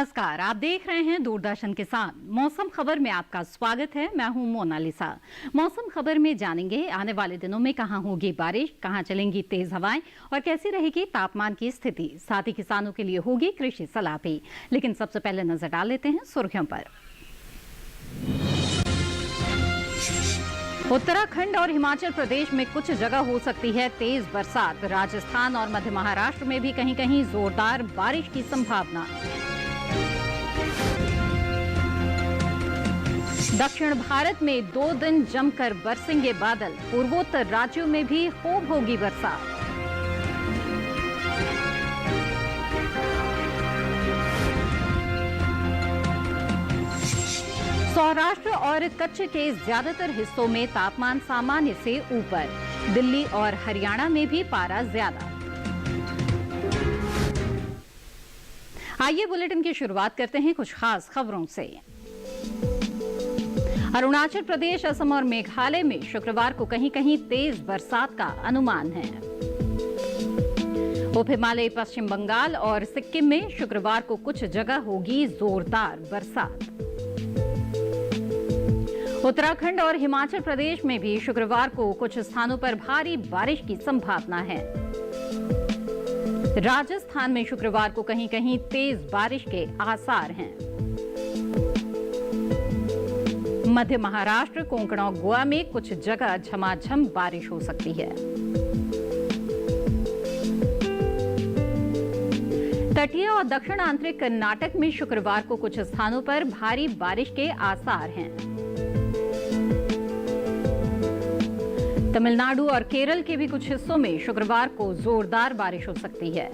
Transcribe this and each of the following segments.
नमस्कार, आप देख रहे हैं दूरदर्शन किसान। मौसम खबर में आपका स्वागत है। मैं हूं मोनालिसा। मौसम खबर में जानेंगे आने वाले दिनों में कहां होगी बारिश, कहां चलेंगी तेज हवाएं और कैसी रहेगी तापमान की स्थिति। साथ ही किसानों के लिए होगी कृषि सलाह भी। लेकिन सबसे पहले नजर डाल लेते हैं सुर्खियों पर। उत्तराखंड और हिमाचल प्रदेश में कुछ जगह हो सकती है तेज बरसात। राजस्थान और मध्य महाराष्ट्र में भी कहीं कहीं जोरदार बारिश की संभावना। दक्षिण भारत में 2 दिन जमकर बरसेंगे बादल। पूर्वोत्तर राज्यों में भी खूब होगी बरसात। सौराष्ट्र और कच्छ के ज्यादातर हिस्सों में तापमान सामान्य से ऊपर। दिल्ली और हरियाणा में भी पारा ज्यादा। आइए बुलेटिन की शुरुआत करते हैं कुछ खास खबरों से। अरुणाचल प्रदेश, असम और मेघालय में शुक्रवार को कहीं कहीं तेज बरसात का अनुमान है। उप हिमालय, पश्चिम बंगाल और सिक्किम में शुक्रवार को कुछ जगह होगी जोरदार बरसात। उत्तराखंड और हिमाचल प्रदेश में भी शुक्रवार को कुछ स्थानों पर भारी बारिश की संभावना है। राजस्थान में शुक्रवार को कहीं कहीं तेज बारिश के आसार हैं। मध्य महाराष्ट्र, कोंकण और गोवा में कुछ जगह झमाझम बारिश हो सकती है। तटीय और दक्षिण आंतरिक कर्नाटक में शुक्रवार को कुछ स्थानों पर भारी बारिश के आसार हैं। तमिलनाडु और केरल के भी कुछ हिस्सों में शुक्रवार को जोरदार बारिश हो सकती है।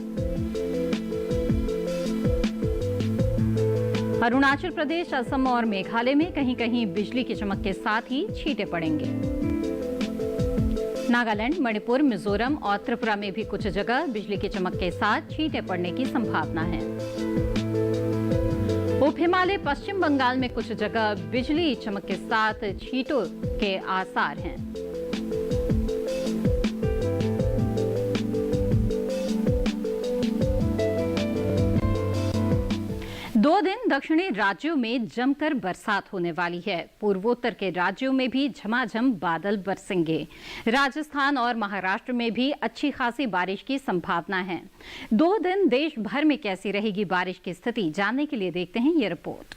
अरुणाचल प्रदेश, असम और मेघालय में कहीं कहीं बिजली की चमक के साथ ही छींटे पड़ेंगे। नागालैंड, मणिपुर, मिजोरम और त्रिपुरा में भी कुछ जगह बिजली की चमक के साथ छींटे पड़ने की संभावना है। उप हिमालय, पश्चिम बंगाल में कुछ जगह बिजली चमक के साथ छींटों के आसार हैं। 2 दिन दक्षिणी राज्यों में जमकर बरसात होने वाली है। पूर्वोत्तर के राज्यों में भी झमाझम बादल बरसेंगे। राजस्थान और महाराष्ट्र में भी अच्छी खासी बारिश की संभावना है। 2 दिन देश भर में कैसी रहेगी बारिश की स्थिति, जानने के लिए देखते हैं ये रिपोर्ट।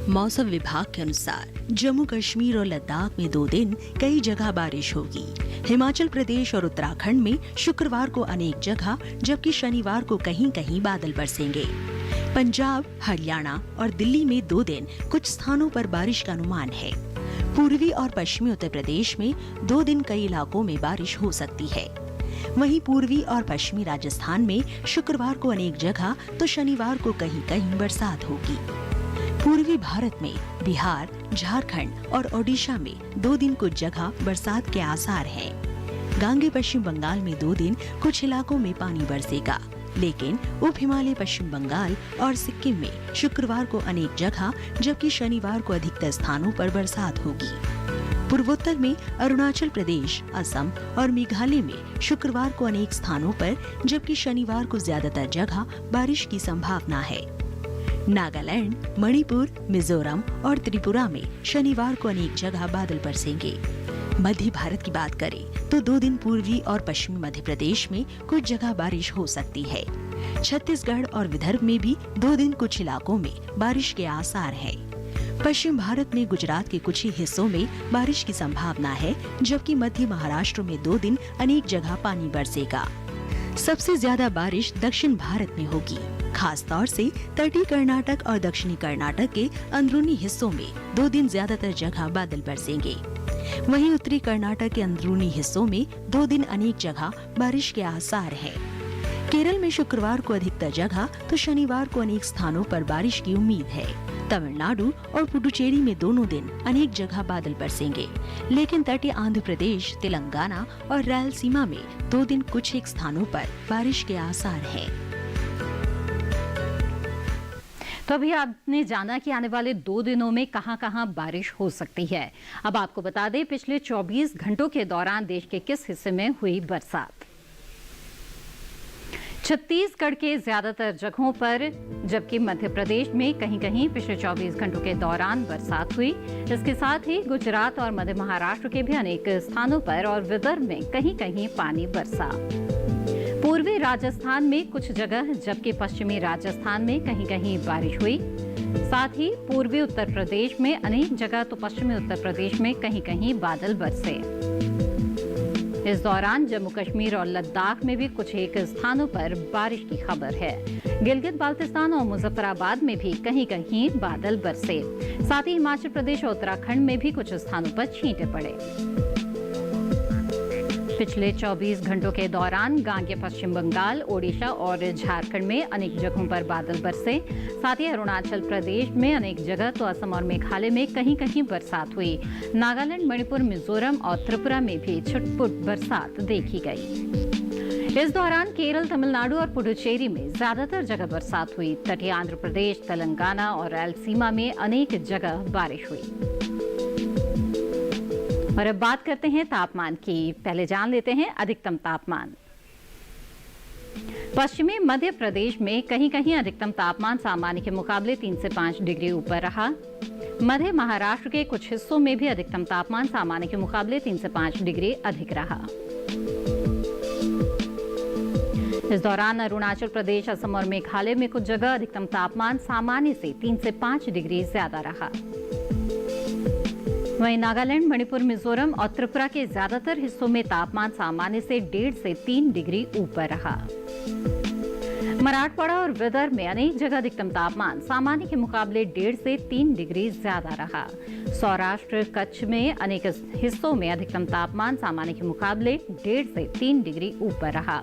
मौसम विभाग के अनुसार जम्मू कश्मीर और लद्दाख में 2 दिन कई जगह बारिश होगी। हिमाचल प्रदेश और उत्तराखंड में शुक्रवार को अनेक जगह, जबकि शनिवार को कहीं कहीं बादल बरसेंगे। पंजाब, हरियाणा और दिल्ली में 2 दिन कुछ स्थानों पर बारिश का अनुमान है। पूर्वी और पश्चिमी उत्तर प्रदेश में 2 दिन कई इलाकों में बारिश हो सकती है। वहीं पूर्वी और पश्चिमी राजस्थान में शुक्रवार को अनेक जगह तो शनिवार को कहीं कहीं बरसात होगी। पूर्वी भारत में बिहार, झारखंड और ओडिशा में 2 दिन कुछ जगह बरसात के आसार हैं। गांगे पश्चिम बंगाल में 2 दिन कुछ इलाकों में पानी बरसेगा, लेकिन उप हिमालय, पश्चिम बंगाल और सिक्किम में शुक्रवार को अनेक जगह, जबकि शनिवार को अधिकतर स्थानों पर बरसात होगी। पूर्वोत्तर में अरुणाचल प्रदेश, असम और मेघालय में शुक्रवार को अनेक स्थानों पर, जबकि शनिवार को ज्यादातर जगह बारिश की संभावना है। नागालैंड, मणिपुर, मिजोरम और त्रिपुरा में शनिवार को अनेक जगह बादल बरसेंगे। मध्य भारत की बात करें तो 2 दिन पूर्वी और पश्चिमी मध्य प्रदेश में कुछ जगह बारिश हो सकती है। छत्तीसगढ़ और विदर्भ में भी 2 दिन कुछ इलाकों में बारिश के आसार हैं। पश्चिम भारत में गुजरात के कुछ ही हिस्सों में बारिश की संभावना है, जबकि मध्य महाराष्ट्र में 2 दिन अनेक जगह पानी बरसेगा। सबसे ज्यादा बारिश दक्षिण भारत में होगी, खास तौर से तटीय कर्नाटक और दक्षिणी कर्नाटक के अंदरूनी हिस्सों में 2 दिन ज्यादातर जगह बादल बरसेंगे। वहीं उत्तरी कर्नाटक के अंदरूनी हिस्सों में 2 दिन अनेक जगह बारिश के आसार हैं। केरल में शुक्रवार को अधिकतर जगह तो शनिवार को अनेक स्थानों पर बारिश की उम्मीद है। तमिलनाडु और पुडुचेरी में दोनों दिन अनेक जगह बादल बरसेंगे, लेकिन तटीय आंध्र प्रदेश, तेलंगाना और रायलसीमा में 2 दिन कुछ एक स्थानों पर बारिश के आसार हैं। तो अभी आपने जाना कि आने वाले 2 दिनों में कहां कहां बारिश हो सकती है। अब आपको बता दें पिछले 24 घंटों के दौरान देश के किस हिस्से में हुई बरसात। छत्तीसगढ़ के ज्यादातर जगहों पर, जबकि मध्य प्रदेश में कहीं कहीं पिछले 24 घंटों के दौरान बरसात हुई। इसके साथ ही गुजरात और मध्य महाराष्ट्र के भी अनेक स्थानों पर और विदर्भ में कहीं कहीं पानी बरसा। पूर्वी राजस्थान में कुछ जगह, जबकि पश्चिमी राजस्थान में कहीं कहीं बारिश हुई। साथ ही पूर्वी उत्तर प्रदेश में अनेक जगह तो पश्चिमी उत्तर प्रदेश में कहीं कहीं बादल बरसे। इस दौरान जम्मू कश्मीर और लद्दाख में भी कुछ एक स्थानों पर बारिश की खबर है। गिलगित बाल्तिस्तान और मुजफ्फराबाद में भी कहीं कहीं बादल बरसे। साथ ही हिमाचल प्रदेश और उत्तराखंड में भी कुछ स्थानों पर छींटे पड़े। पिछले 24 घंटों के दौरान गांगे पश्चिम बंगाल, ओडिशा और झारखंड में अनेक जगहों पर बादल बरसे। साथ ही अरुणाचल प्रदेश में अनेक जगह तो असम और मेघालय में कहीं कहीं बरसात हुई। नागालैंड, मणिपुर, मिजोरम और त्रिपुरा में भी छुटपुट बरसात देखी गई। इस दौरान केरल, तमिलनाडु और पुडुचेरी में ज्यादातर जगह बरसात हुई। तटीय आंध्र प्रदेश, तेलंगाना और रायलसीमा में अनेक जगह बारिश हुई। और अब बात करते हैं तापमान की। पहले जान लेते हैं अधिकतम तापमान। पश्चिमी मध्य प्रदेश में कहीं कहीं अधिकतम तापमान सामान्य के मुकाबले 3 से 5 डिग्री ऊपर रहा। मध्य महाराष्ट्र के कुछ हिस्सों में भी अधिकतम तापमान सामान्य के मुकाबले 3 से 5 डिग्री अधिक रहा। इस दौरान अरुणाचल प्रदेश, असम और मेघालय में कुछ जगह अधिकतम तापमान सामान्य से 3 से 5 डिग्री ज्यादा रहा। वहीं नागालैंड, मणिपुर, मिजोरम और त्रिपुरा के ज्यादातर हिस्सों में तापमान सामान्य से 1.5 से 3 डिग्री ऊपर रहा। मराठवाड़ा और विदर्भ में अनेक जगह अधिकतम तापमान सामान्य के मुकाबले 1.5 से 3 डिग्री ज्यादा रहा। सौराष्ट्र, कच्छ में अनेक हिस्सों में अधिकतम तापमान सामान्य के मुकाबले 1.5 से 3 डिग्री ऊपर रहा।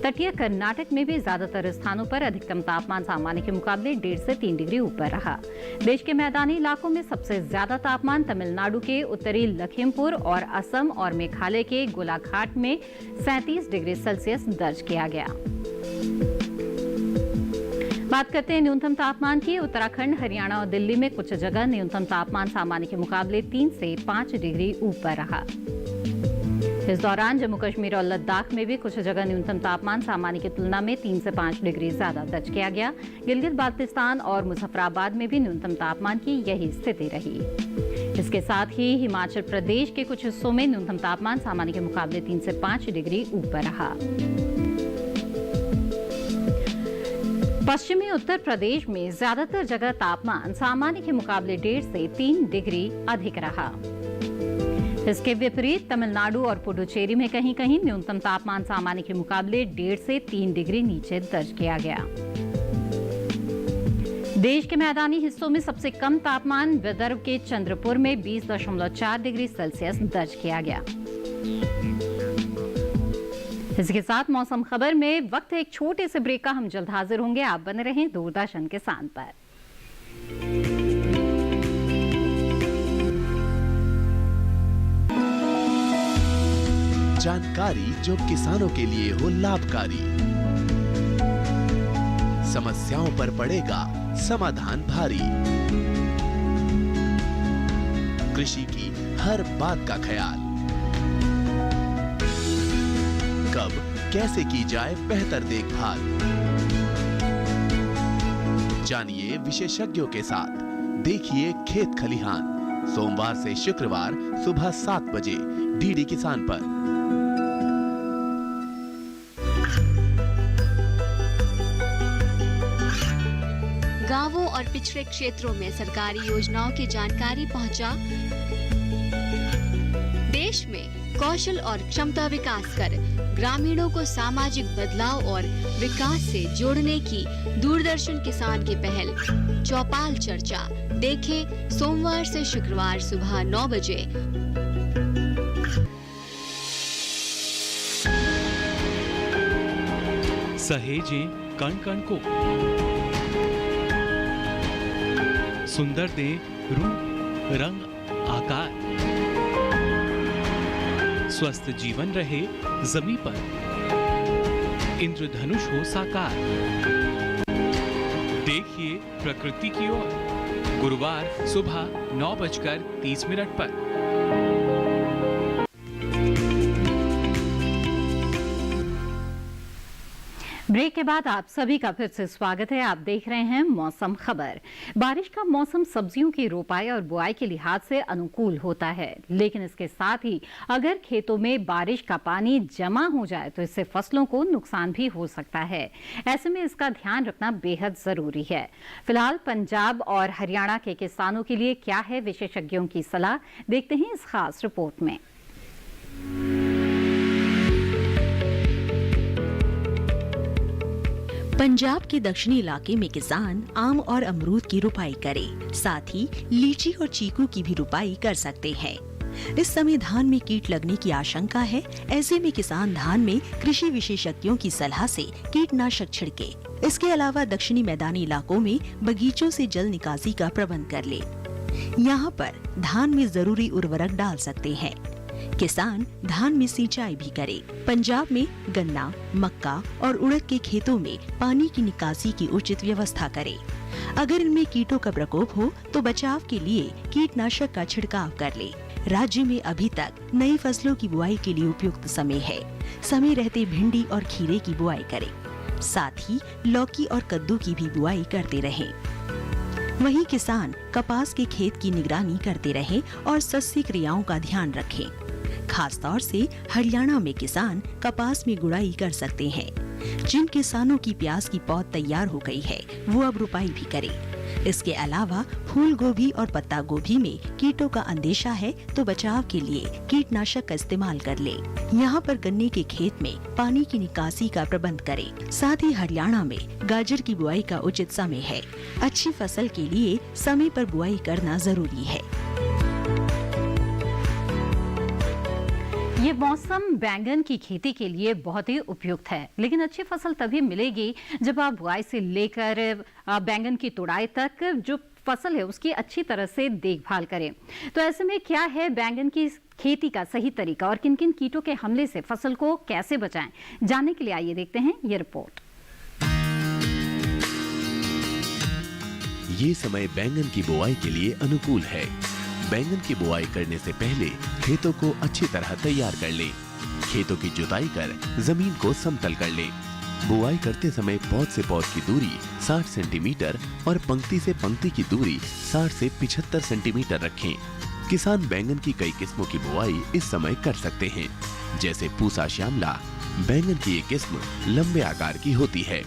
तटीय कर्नाटक में भी ज्यादातर स्थानों पर अधिकतम तापमान सामान्य के मुकाबले 1.5 से 3 डिग्री ऊपर रहा। देश के मैदानी इलाकों में सबसे ज्यादा तापमान तमिलनाडु के उत्तरी लखीमपुर और असम और मेघालय के गोलाघाट में 37 डिग्री सेल्सियस दर्ज किया गया। बात करते हैं न्यूनतम तापमान की। उत्तराखंड, हरियाणा और दिल्ली में कुछ जगह न्यूनतम तापमान सामान्य के मुकाबले 3 से 5 डिग्री ऊपर रहा। इस दौरान जम्मू कश्मीर और लद्दाख में भी कुछ जगह न्यूनतम तापमान सामान्य की तुलना में 3 से 5 डिग्री ज्यादा दर्ज किया गया। गिलगित बाल्तिस्तान और मुजफ्फराबाद में भी न्यूनतम तापमान की यही स्थिति रही। इसके साथ ही हिमाचल प्रदेश के कुछ हिस्सों में न्यूनतम तापमान सामान्य के मुकाबले 3 से 5 डिग्री ऊपर रहा। पश्चिमी उत्तर प्रदेश में ज्यादातर जगह तापमान सामान्य के मुकाबले 1.5 से 3 डिग्री अधिक रहा। इसके विपरीत तमिलनाडु और पुडुचेरी में कहीं कहीं न्यूनतम तापमान सामान्य के मुकाबले 1.5 से 3 डिग्री नीचे दर्ज किया गया। देश के मैदानी हिस्सों में सबसे कम तापमान विदर्भ के चंद्रपुर में 20.4 डिग्री सेल्सियस दर्ज किया गया। इसके साथ मौसम खबर में वक्त है एक छोटे से ब्रेक का। हम जल्द हाजिर होंगे। आप बने रहें दूरदर्शन किसान पर। जानकारी जो किसानों के लिए हो लाभकारी, समस्याओं पर पड़ेगा समाधान भारी, कृषि की हर बात का ख्याल, कब कैसे की जाए बेहतर देखभाल, जानिए विशेषज्ञों के साथ। देखिए खेत खलिहान, सोमवार से शुक्रवार सुबह 7 बजे डीडी किसान पर। गांवों और पिछड़े क्षेत्रों में सरकारी योजनाओं की जानकारी पहुंचा। देश में कौशल और क्षमता विकास कर ग्रामीणों को सामाजिक बदलाव और विकास से जोड़ने की दूरदर्शन किसान की पहल चौपाल चर्चा देखें सोमवार से शुक्रवार सुबह 9 बजे। सहेजे कण कण को, सुंदर दे रूप रंग आकार, स्वस्थ जीवन रहे जमी पर, इंद्रधनुष हो साकार। देखिए प्रकृति की ओर, गुरुवार सुबह 9:30 पर। ब्रेक के बाद आप सभी का फिर से स्वागत है। आप देख रहे हैं मौसम खबर। बारिश का मौसम सब्जियों की रोपाई और बुआई के लिहाज से अनुकूल होता है, लेकिन इसके साथ ही अगर खेतों में बारिश का पानी जमा हो जाए तो इससे फसलों को नुकसान भी हो सकता है। ऐसे में इसका ध्यान रखना बेहद जरूरी है। फिलहाल पंजाब और हरियाणा के किसानों के लिए क्या है विशेषज्ञों की सलाह, देखते हैं इस खास रिपोर्ट में। पंजाब के दक्षिणी इलाके में किसान आम और अमरूद की रुपाई करें, साथ ही लीची और चीकू की भी रुपाई कर सकते हैं। इस समय धान में कीट लगने की आशंका है। ऐसे में किसान धान में कृषि विशेषज्ञों की सलाह से कीटनाशक छिड़के। इसके अलावा दक्षिणी मैदानी इलाकों में बगीचों से जल निकासी का प्रबंध कर ले। यहाँ पर धान में जरूरी उर्वरक डाल सकते हैं। किसान धान में सिंचाई भी करे। पंजाब में गन्ना, मक्का और उड़द के खेतों में पानी की निकासी की उचित व्यवस्था करे। अगर इनमें कीटों का प्रकोप हो तो बचाव के लिए कीटनाशक का छिड़काव कर ले। राज्य में अभी तक नई फसलों की बुआई के लिए उपयुक्त समय है। समय रहते भिंडी और खीरे की बुआई करें। साथ ही लौकी और कद्दू की भी बुआई करते रहें। वहीं किसान कपास के खेत की निगरानी करते रहें और सस्य क्रियाओं का ध्यान रखें। खास तौर से हरियाणा में किसान कपास में गुड़ाई कर सकते हैं। जिन किसानों की प्याज की पौध तैयार हो गई है वो अब रुपाई भी करें। इसके अलावा फूल गोभी और पत्ता गोभी में कीटों का अंदेशा है तो बचाव के लिए कीटनाशक का इस्तेमाल कर ले। यहाँ पर गन्ने के खेत में पानी की निकासी का प्रबंध करें। साथ ही हरियाणा में गाजर की बुआई का उचित समय है। अच्छी फसल के लिए समय पर बुआई करना जरूरी है। ये मौसम बैंगन की खेती के लिए बहुत ही उपयुक्त है, लेकिन अच्छी फसल तभी मिलेगी जब आप बुआई से लेकर बैंगन की तुड़ाई तक जो फसल है उसकी अच्छी तरह से देखभाल करें। तो ऐसे में क्या है बैंगन की खेती का सही तरीका और किन किन कीटों के हमले से फसल को कैसे बचाएं, जानने के लिए आइए देखते हैं ये रिपोर्ट। ये समय बैंगन की बुआई के लिए अनुकूल है। बैंगन की बुआई करने से पहले खेतों को अच्छी तरह तैयार कर लें। खेतों की जुताई कर जमीन को समतल कर लें। बुआई करते समय पौध से पौध की दूरी 60 सेंटीमीटर और पंक्ति से पंक्ति की दूरी 60 से 75 सेंटीमीटर रखें। किसान बैंगन की कई किस्मों की बुआई इस समय कर सकते हैं, जैसे पूसा श्यामला। बैंगन की ये किस्म लंबे आकार की होती है।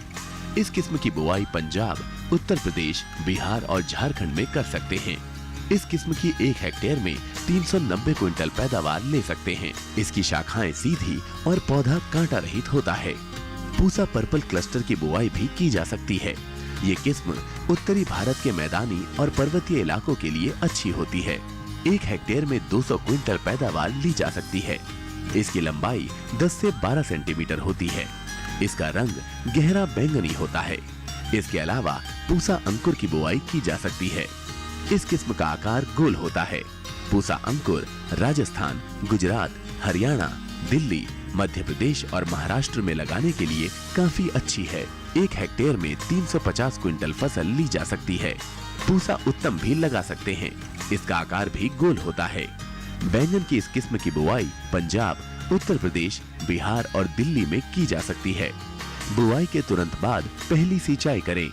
इस किस्म की बुआई पंजाब, उत्तर प्रदेश, बिहार और झारखंड में कर सकते हैं। इस किस्म की 1 हेक्टेयर में 390 क्विंटल पैदावार ले सकते हैं। इसकी शाखाएं सीधी और पौधा कांटा रहित होता है। पूसा पर्पल क्लस्टर की बुआई भी की जा सकती है। ये किस्म उत्तरी भारत के मैदानी और पर्वतीय इलाकों के लिए अच्छी होती है। 1 हेक्टेयर में 200 क्विंटल पैदावार ली जा सकती है। इसकी लंबाई 10 से 12 सेंटीमीटर होती है। इसका रंग गहरा बैंगनी होता है। इसके अलावा पूसा अंकुर की बुआई की जा सकती है। इस किस्म का आकार गोल होता है। पूसा अंकुर राजस्थान, गुजरात, हरियाणा, दिल्ली, मध्य प्रदेश और महाराष्ट्र में लगाने के लिए काफी अच्छी है। 1 हेक्टेयर में 350 क्विंटल फसल ली जा सकती है। पूसा उत्तम भी लगा सकते हैं। इसका आकार भी गोल होता है। बैंगन की इस किस्म की बुआई पंजाब, उत्तर प्रदेश, बिहार और दिल्ली में की जा सकती है। बुआई के तुरंत बाद पहली सिंचाई करें।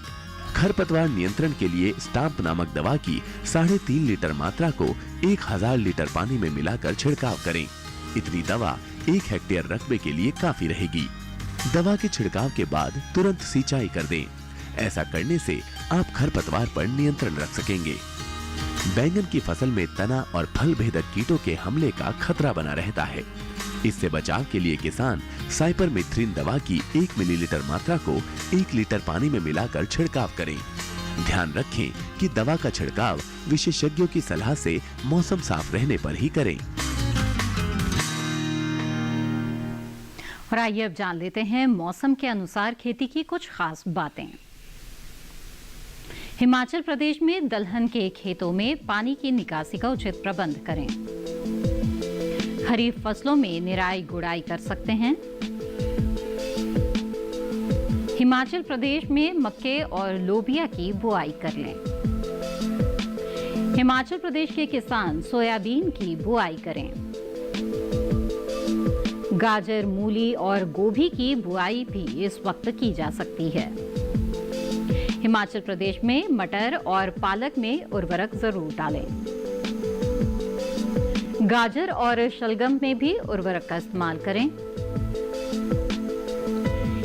खरपतवार नियंत्रण के लिए स्टाम्प नामक दवा की 3.5 लीटर मात्रा को 1000 लीटर पानी में मिलाकर छिड़काव करें। इतनी दवा 1 हेक्टेयर रकबे के लिए काफी रहेगी। दवा के छिड़काव के बाद तुरंत सिंचाई कर दें। ऐसा करने से आप खरपतवार पर नियंत्रण रख सकेंगे। बैंगन की फसल में तना और फल भेदक कीटों के हमले का खतरा बना रहता है। इससे बचाव के लिए किसान साइपरमेथ्रिन दवा की 1 मिलीलीटर मात्रा को 1 लीटर पानी में मिलाकर छिड़काव करें। ध्यान रखें कि दवा का छिड़काव विशेषज्ञों की सलाह से मौसम साफ रहने पर ही करें। और आइए अब जान लेते हैं मौसम के अनुसार खेती की कुछ खास बातें। हिमाचल प्रदेश में दलहन के खेतों में पानी की निकासी का उचित प्रबंध करें। खरीफ फसलों में निराई गुड़ाई कर सकते हैं। हिमाचल प्रदेश में मक्के और लोबिया की बुआई कर लें। हिमाचल प्रदेश के किसान सोयाबीन की बुआई करें। गाजर, मूली और गोभी की बुआई भी इस वक्त की जा सकती है। हिमाचल प्रदेश में मटर और पालक में उर्वरक जरूर डालें। गाजर और शलगम में भी उर्वरक का इस्तेमाल करें।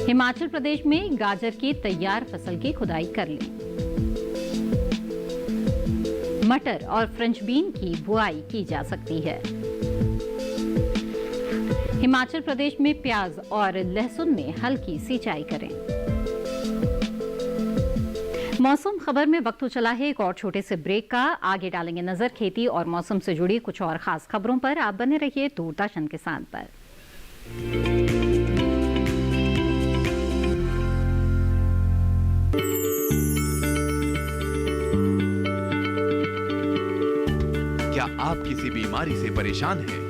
हिमाचल प्रदेश में गाजर की तैयार फसल की खुदाई कर लें। मटर और फ्रेंच बीन की बुआई की जा सकती है। हिमाचल प्रदेश में प्याज और लहसुन में हल्की सिंचाई करें। मौसम खबर में वक्त हो चला है एक और छोटे से ब्रेक का। आगे डालेंगे नजर खेती और मौसम से जुड़ी कुछ और खास खबरों पर। आप बने रहिए दूरदर्शन किसान पर। क्या आप किसी बीमारी से परेशान हैं?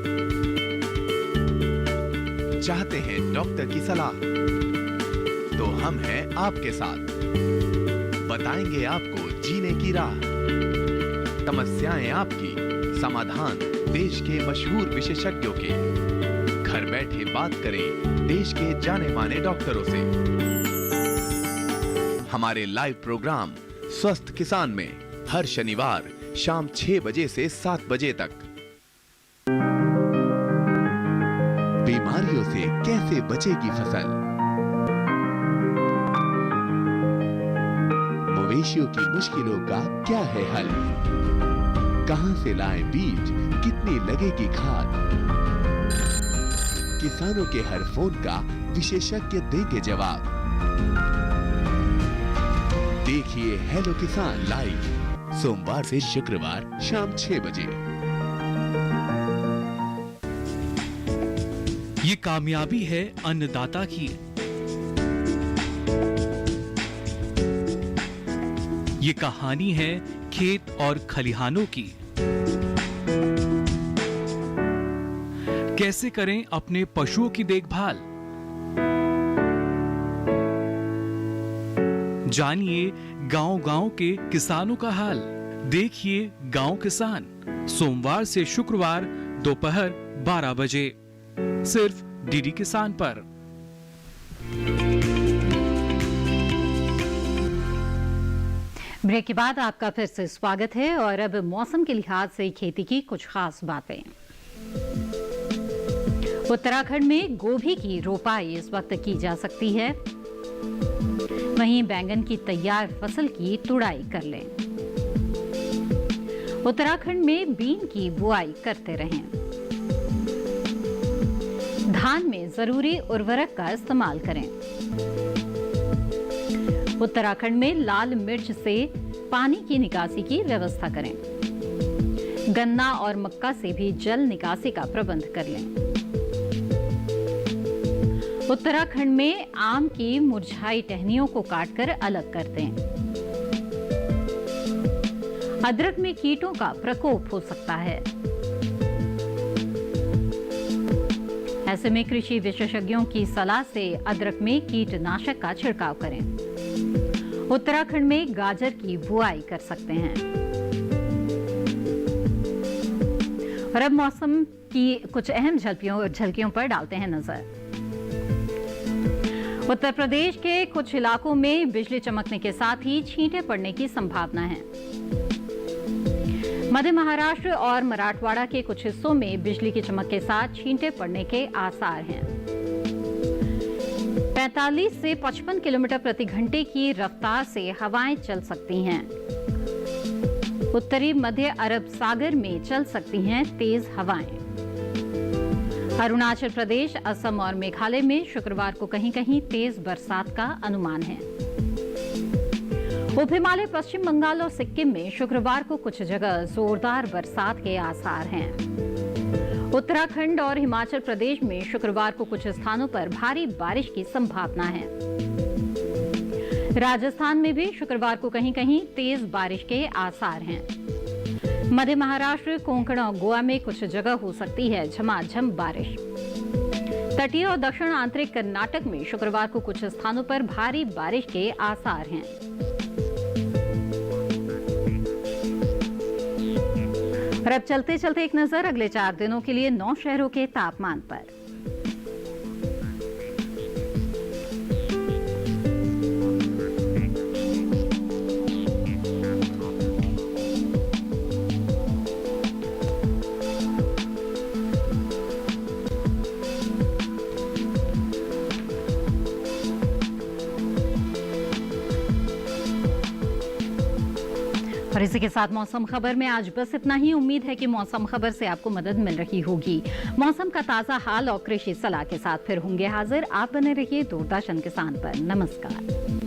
चाहते हैं डॉक्टर की सलाह? तो हम हैं आपके साथ। बताएंगे आपको जीने की राह। समस्याएं आपकी, समाधान देश के मशहूर विशेषज्ञों के। घर बैठे बात करें देश के जाने माने डॉक्टरों से। हमारे लाइव प्रोग्राम स्वस्थ किसान में हर शनिवार शाम 6 बजे से 7 बजे तक। बीमारियों से कैसे बचेगी फसल? मवेशियों की मुश्किलों का क्या है हल? कहां से लाएं बीज, कितनी लगेगी खाद? किसानों के हर फोन का विशेषज्ञ देंगे जवाब। देखिए हेलो किसान लाइव सोमवार से शुक्रवार शाम 6 बजे। ये कामयाबी है अन्नदाता की। ये कहानी है खेत और खलिहानों की। कैसे करें अपने पशुओं की देखभाल? जानिए गांव-गांव के किसानों का हाल। देखिए गांव किसान सोमवार से शुक्रवार दोपहर 12 बजे सिर्फ डीडी किसान पर। ब्रेक के बाद आपका फिर से स्वागत है और अब मौसम के लिहाज से खेती की कुछ खास बातें। उत्तराखंड में गोभी की रोपाई इस वक्त की जा सकती है। वहीं बैंगन की तैयार फसल की तुड़ाई कर लें। उत्तराखंड में बीन की बुआई करते रहें। धान में जरूरी उर्वरक का इस्तेमाल करें। उत्तराखंड में लाल मिर्च से पानी की निकासी की व्यवस्था करें। गन्ना और मक्का से भी जल निकासी का प्रबंध कर लें। उत्तराखंड में आम की मुरझाई टहनियों को काटकर अलग कर दें। अदरक में कीटों का प्रकोप हो सकता है। ऐसे में कृषि विशेषज्ञों की सलाह से अदरक में कीटनाशक का छिड़काव करें। उत्तराखंड में गाजर की बुआई कर सकते हैं। और अब मौसम की कुछ अहम झलकियों पर डालते हैं नजर। उत्तर प्रदेश के कुछ इलाकों में बिजली चमकने के साथ ही छींटे पड़ने की संभावना है। मध्य महाराष्ट्र और मराठवाड़ा के कुछ हिस्सों में बिजली की चमक के साथ छींटे पड़ने के आसार हैं। 45 से 55 किलोमीटर प्रति घंटे की रफ्तार से हवाएं चल सकती हैं। उत्तरी मध्य अरब सागर में चल सकती हैं तेज हवाएं। अरुणाचल प्रदेश, असम और मेघालय में शुक्रवार को कहीं कहीं तेज बरसात का अनुमान है। उप हिमालय, पश्चिम बंगाल और सिक्किम में शुक्रवार को कुछ जगह जोरदार बरसात के आसार हैं। उत्तराखंड और हिमाचल प्रदेश में शुक्रवार को कुछ स्थानों पर भारी बारिश की संभावना है। राजस्थान में भी शुक्रवार को कहीं कहीं तेज बारिश के आसार हैं। मध्य महाराष्ट्र, कोंकण और गोवा में कुछ जगह हो सकती है झमाझम बारिश। तटीय और दक्षिण आंतरिक कर्नाटक में शुक्रवार को कुछ स्थानों पर भारी बारिश के आसार हैं। और अब चलते चलते एक नजर अगले 4 दिनों के लिए 9 शहरों के तापमान पर। और इसी के साथ मौसम खबर में आज बस इतना ही। उम्मीद है कि मौसम खबर से आपको मदद मिल रही होगी। मौसम का ताजा हाल और कृषि सलाह के साथ फिर होंगे हाजिर। आप बने रहिए दूरदर्शन किसान पर। नमस्कार।